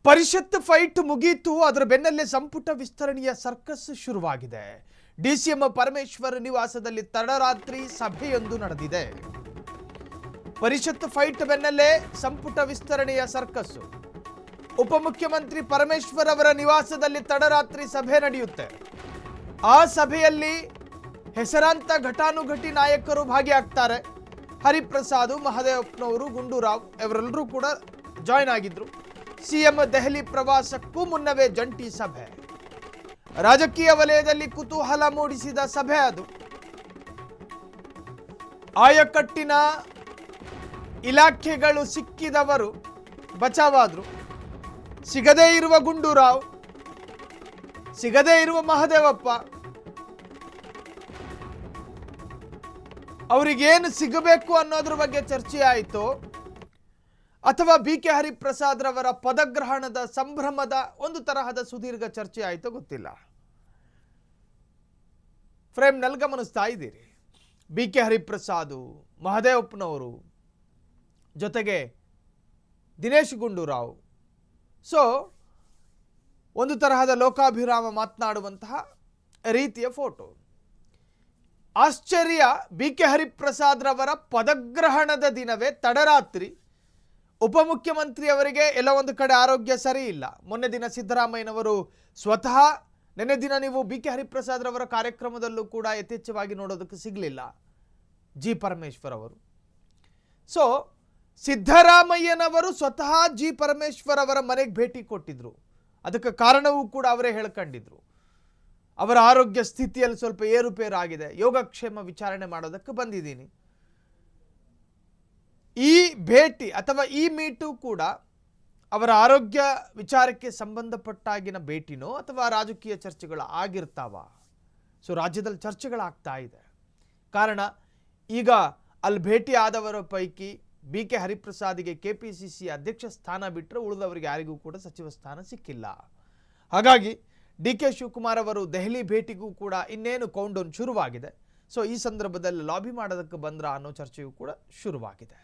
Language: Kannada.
ಪರಿಷತ್ ಫೈಟ್ ಮುಗೀತು. ಅದರ ಬೆನ್ನಲ್ಲೇ ಸಂಪುಟ ವಿಸ್ತರಣೆಯ ಸರ್ಕಸ್ ಶುರುವಾಗಿದೆ. ಡಿಸಿಎಂ ಪರಮೇಶ್ವರ್ ನಿವಾಸದಲ್ಲಿ ತಡರಾತ್ರಿ ಸಭೆಯೊಂದು ನಡೆದಿದೆ. ಪರಿಷತ್ ಫೈಟ್ ಬೆನ್ನಲ್ಲೇ ಸಂಪುಟ ವಿಸ್ತರಣೆಯ ಸರ್ಕಸ್. ಉಪಮುಖ್ಯಮಂತ್ರಿ ಪರಮೇಶ್ವರ್ ಅವರ ನಿವಾಸದಲ್ಲಿ ತಡರಾತ್ರಿ ಸಭೆ ನಡೆಯುತ್ತೆ. ಆ ಸಭೆಯಲ್ಲಿ ಹೆಸರಾಂತ ಘಟಾನುಘಟಿ ನಾಯಕರು ಭಾಗಿಯಾಗ್ತಾರೆ. ಹರಿಪ್ರಸಾದ್, ಮಹದೇವಪ್ಪನವರು, ಗುಂಡೂರಾವ್ ಇವರೆಲ್ಲರೂ ಕೂಡ ಜಾಯ್ನ್ ಆಗಿದ್ರು. ಸಿಎಂ ದೆಹಲಿ ಪ್ರವಾಸಕ್ಕೂ ಮುನ್ನವೇ ಜಂಟಿ ಸಭೆ. ರಾಜಕೀಯ ವಲಯದಲ್ಲಿ ಕುತೂಹಲ ಮೂಡಿಸಿದ ಸಭೆ ಅದು. ಆಯಕಟ್ಟಿನ ಇಲಾಖೆಗಳು ಸಿಕ್ಕಿದವರು ಬಚಾವಾದ್ರು. ಸಿಗದೇ ಇರುವ ಗುಂಡೂರಾವ್, ಸಿಗದೇ ಇರುವ ಮಹದೇವಪ್ಪ, ಅವರಿಗೇನು ಸಿಗಬೇಕು ಅನ್ನೋದ್ರ ಬಗ್ಗೆ ಚರ್ಚೆ ಆಯಿತು, ಅಥವಾ BK ಹರಿಪ್ರಸಾದ್ ರವರ ಪದಗ್ರಹಣದ ಸಂಭ್ರಮದ ಒಂದು ತರಹದ ಸುದೀರ್ಘ ಚರ್ಚೆ ಆಯಿತು ಗೊತ್ತಿಲ್ಲ. ಫ್ರೇಮ್ನಲ್ಲಿ ಗಮನಿಸ್ತಾ ಇದ್ದೀರಿ. BK ಹರಿಪ್ರಸಾದ್, ಮಹದೇವಪ್ಪನವರು, ಜೊತೆಗೆ ದಿನೇಶ್ ಗುಂಡೂರಾವ್. ಸೊ ಒಂದು ತರಹದ ಲೋಕಾಭಿರಾಮ ಮಾತನಾಡುವಂತಹ ರೀತಿಯ ಫೋಟೋ. ಆಶ್ಚರ್ಯ, BK ಹರಿಪ್ರಸಾದ್ ರವರ ಪದಗ್ರಹಣದ ದಿನವೇ ತಡರಾತ್ರಿ ಉಪಮುಖ್ಯಮಂತ್ರಿ ಅವರಿಗೆ ಎಲ್ಲ ಒಂದು ಕಡೆ ಆರೋಗ್ಯ ಸರಿ ಇಲ್ಲ. ಮೊನ್ನೆ ದಿನ ಸಿದ್ದರಾಮಯ್ಯನವರು ಸ್ವತಃ, ನೆನ್ನೆ ದಿನ ನೀವು BK ಹರಿಪ್ರಸಾದ್ ರವರ ಕಾರ್ಯಕ್ರಮದಲ್ಲೂ ಕೂಡ ಯಥೇಚ್ಛವಾಗಿ ನೋಡೋದಕ್ಕೆ ಸಿಗಲಿಲ್ಲ ಜಿ ಪರಮೇಶ್ವರ್ ಅವರು. ಸೊ ಸಿದ್ದರಾಮಯ್ಯನವರು ಸ್ವತಃ ಜಿ ಪರಮೇಶ್ವರ್ ಅವರ ಮನೆಗೆ ಭೇಟಿ ಕೊಟ್ಟಿದ್ರು. ಅದಕ್ಕೆ ಕಾರಣವೂ ಕೂಡ ಅವರೇ ಹೇಳ್ಕೊಂಡಿದ್ರು. ಅವರ ಆರೋಗ್ಯ ಸ್ಥಿತಿಯಲ್ಲಿ ಸ್ವಲ್ಪ ಏರುಪೇರು ಆಗಿದೆ, ಯೋಗಕ್ಷೇಮ ವಿಚಾರಣೆ ಮಾಡೋದಕ್ಕೆ ಬಂದಿದ್ದೀನಿ. ಈ ಭೇಟಿ ಅಥವಾ ಈ ಮೀಟು ಕೂಡ ಅವರ ಆರೋಗ್ಯ ವಿಚಾರಕ್ಕೆ ಸಂಬಂಧಪಟ್ಟಾಗಿನ ಭೇಟಿನೋ ಅಥವಾ ರಾಜಕೀಯ ಚರ್ಚೆಗಳು ಆಗಿರ್ತಾವ? ಸೊ ರಾಜ್ಯದಲ್ಲಿ ಚರ್ಚೆಗಳಾಗ್ತಾ ಇದೆ. ಕಾರಣ ಈಗ ಅಲ್ಲಿ ಭೇಟಿ ಆದವರ ಪೈಕಿ BK ಹರಿಪ್ರಸಾದ್ಗೆ KPCC ಅಧ್ಯಕ್ಷ ಸ್ಥಾನ ಬಿಟ್ಟರೆ ಉಳಿದವರಿಗೆ ಯಾರಿಗೂ ಕೂಡ ಸಚಿವ ಸ್ಥಾನ ಸಿಕ್ಕಿಲ್ಲ. ಹಾಗಾಗಿ DK ಶಿವಕುಮಾರ್ ಅವರು ದೆಹಲಿ ಭೇಟಿಗೂ ಕೂಡ ಇನ್ನೇನು ಕೌಂಟ್ ಡೌನ್ ಶುರುವಾಗಿದೆ. ಸೊ ಈ ಸಂದರ್ಭದಲ್ಲಿ ಲಾಬಿ ಮಾಡೋದಕ್ಕೆ ಬಂದ್ರ ಅನ್ನೋ ಚರ್ಚೆಯೂ ಕೂಡ ಶುರುವಾಗಿದೆ.